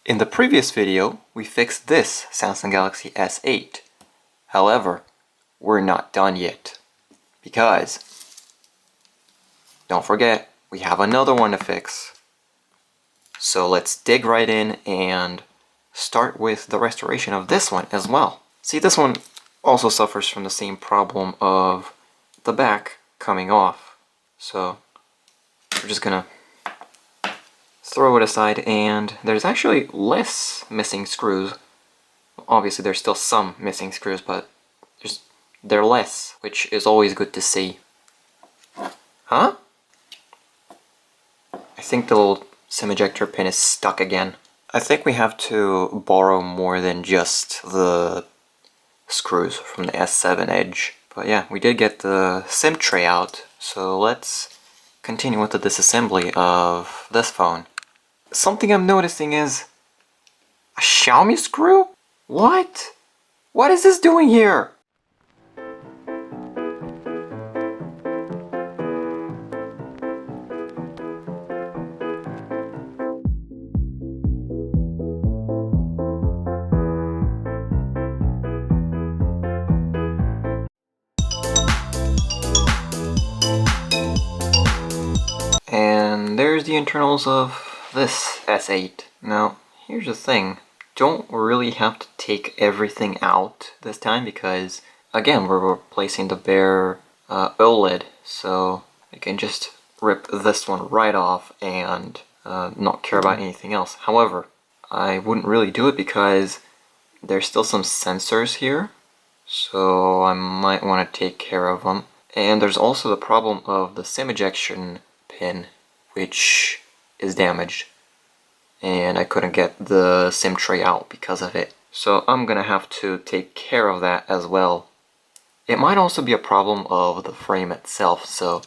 In the previous video, we fixed this Samsung Galaxy S8. However, we're not done yet. Because, don't forget, we have another one to fix. So let's dig right in and start with the restoration of this one as well. See, this one also suffers from the same problem of the back coming off. So we're just gonna throw it aside, and there's actually less missing screws. Obviously there's still some missing screws, but they're less, which is always good to see. Huh? I think the little SIM ejector pin is stuck again. I think we have to borrow more than just the screws from the S7 Edge. But yeah, we did get the SIM tray out, so let's continue with the disassembly of this phone. Something I'm noticing is a Xiaomi screw? What? What is this doing here? And there's the internals of this S8. Now, here's the thing. Don't really have to take everything out this time because, again, we're replacing the bare OLED, so I can just rip this one right off and not care about anything else. However, I wouldn't really do it because there's still some sensors here, so I might want to take care of them. And there's also the problem of the SIM ejection pin, which is damaged, and I couldn't get the SIM tray out because of it. So I'm gonna have to take care of that as well. It might also be a problem of the frame itself, so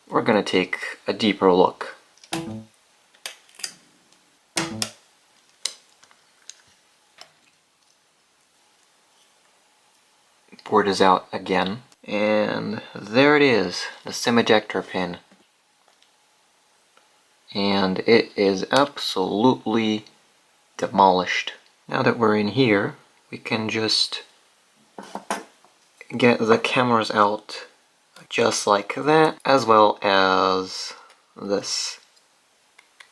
we're gonna take a deeper look. Board is out again, and there it is, the SIM ejector pin. And it is absolutely demolished. Now that we're in here, we can just get the cameras out just like that, as well as this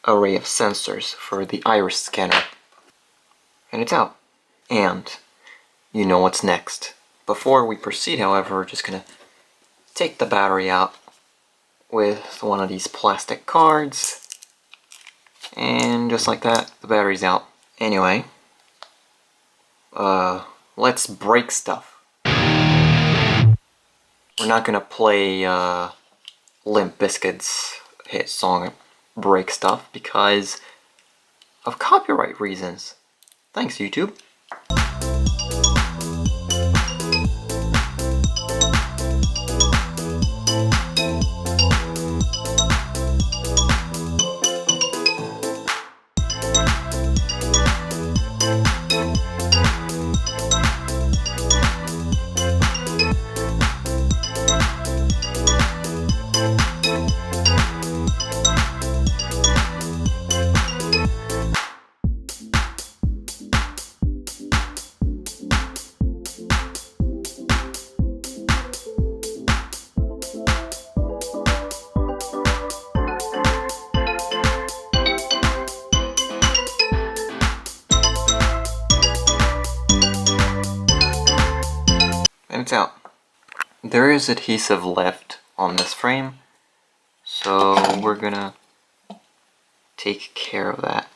array of sensors for the iris scanner. And it's out. And you know what's next. Before we proceed, however, we're just gonna take the battery out with one of these plastic cards. And just like that, the battery's out. Anyway, let's break stuff. We're not gonna play Limp Bizkit's hit song Break Stuff because of copyright reasons. Thanks, YouTube. And it's out. There is adhesive left on this frame, so we're gonna take care of that.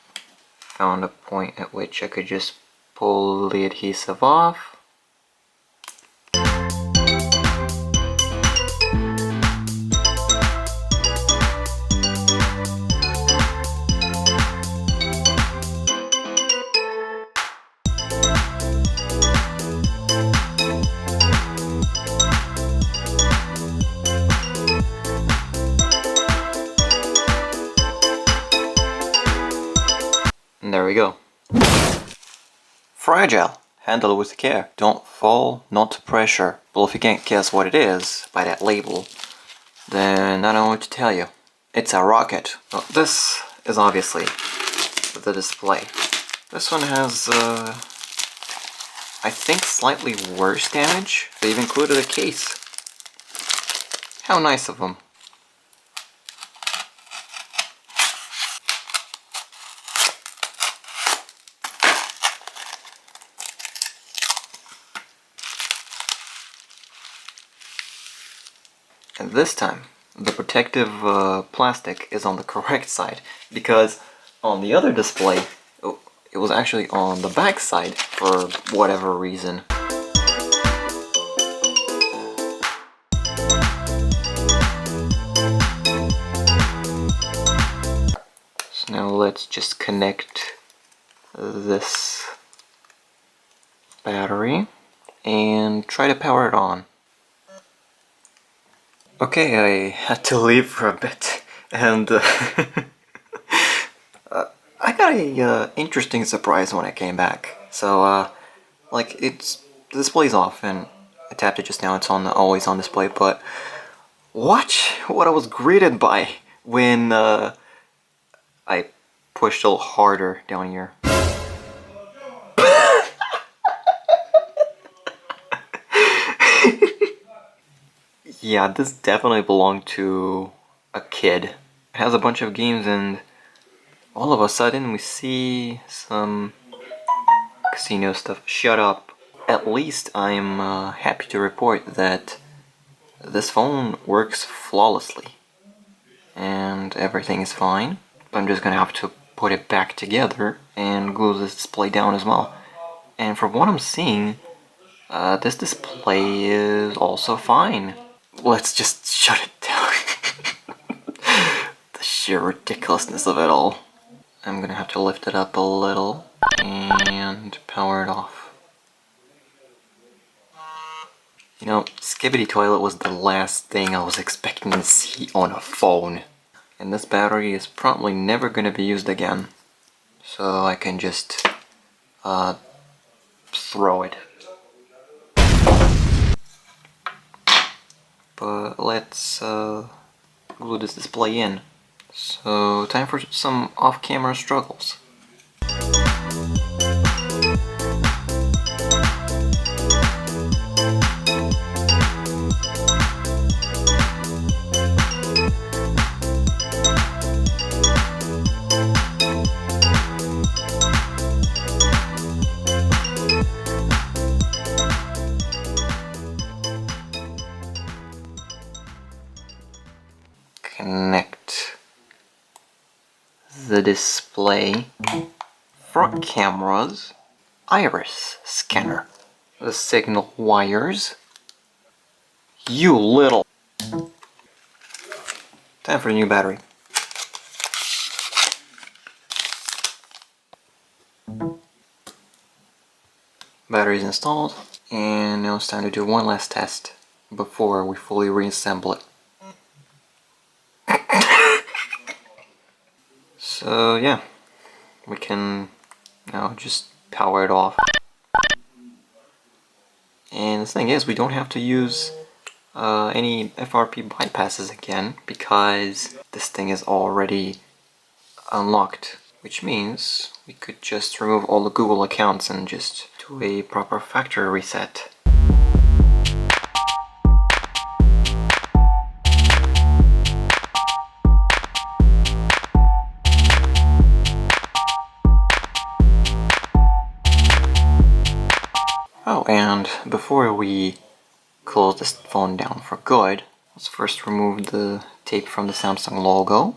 Found a point at which I could just pull the adhesive off. And there we go. Fragile. Handle it with care. Don't fall, not pressure. Well, if you can't guess what it is by that label, then I don't know what to tell you. It's a rocket. Well, this is obviously the display. This one has, I think, slightly worse damage. They've included a case. How nice of them. And this time, the protective plastic is on the correct side, because on the other display, it was actually on the back side for whatever reason. So now let's just connect this battery and try to power it on. Okay, I had to leave for a bit, and I got a interesting surprise when I came back. So, like, the display's off, and I tapped it just now. It's always on display. But watch what I was greeted by when I pushed a little harder down here. Yeah, this definitely belonged to a kid. It has a bunch of games, and all of a sudden we see some casino stuff. Shut up. At least I'm happy to report that this phone works flawlessly and everything is fine. I'm just gonna have to put it back together and glue this display down as well. And from what I'm seeing, this display is also fine. Let's just shut it down. The sheer ridiculousness of it all. I'm gonna have to lift it up a little and power it off. You know, Skibbity Toilet was the last thing I was expecting to see on a phone. And this battery is probably never gonna be used again. So I can just throw it. But let's glue this display in. So time for some off-camera struggles. Connect the display, front cameras, iris scanner, the signal wires. You little... Time for a new battery. Battery's installed, and now it's time to do one last test before we fully reassemble it. So yeah, we can now just power it off. And the thing is, we don't have to use any FRP bypasses again, because this thing is already unlocked, which means we could just remove all the Google accounts and just do a proper factory reset. Oh, and before we close this phone down for good, let's first remove the tape from the Samsung logo.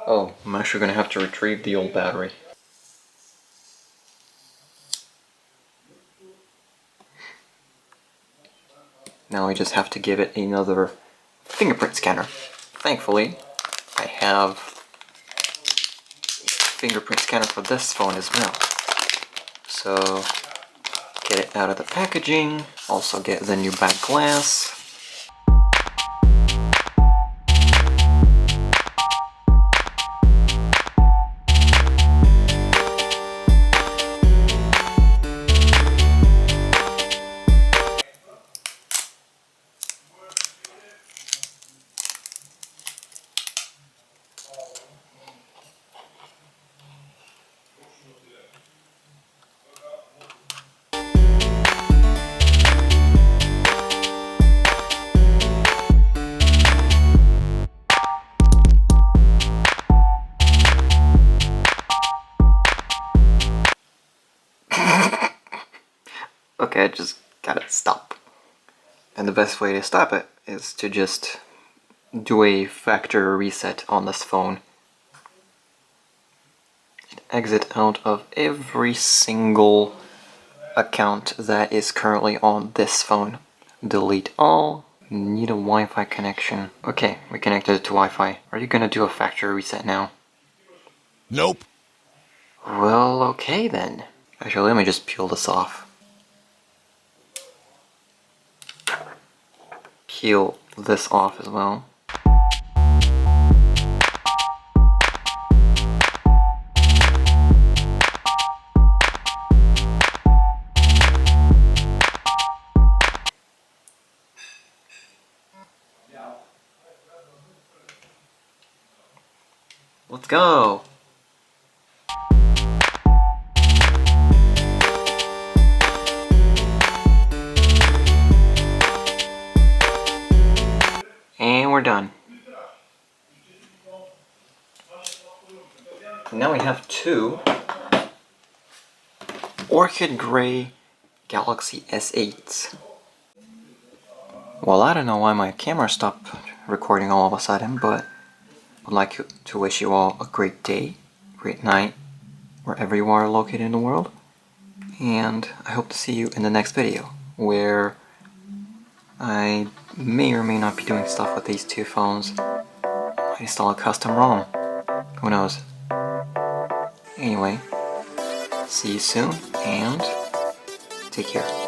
Oh, I'm actually gonna have to retrieve the old battery. Now we just have to give it another fingerprint scanner. Thankfully, I have a fingerprint scanner for this phone as well. So, get it out of the packaging, also get the new back glass. Okay, I just gotta stop. And the best way to stop it is to just do a factory reset on this phone. Exit out of every single account that is currently on this phone. Delete all. Need a Wi-Fi connection. Okay, we connected it to Wi-Fi. Are you gonna do a factory reset now? Nope. Well, okay then. Actually, let me just peel this off. Peel this off as well. Let's go! And we're done. Now we have two Orchid Gray Galaxy S8s. Well, I don't know why my camera stopped recording all of a sudden, but I'd like to wish you all a great day, great night, wherever you are located in the world. And I hope to see you in the next video, where I may or may not be doing stuff with these two phones. I install a custom ROM. Who knows? Anyway, see you soon, and take care.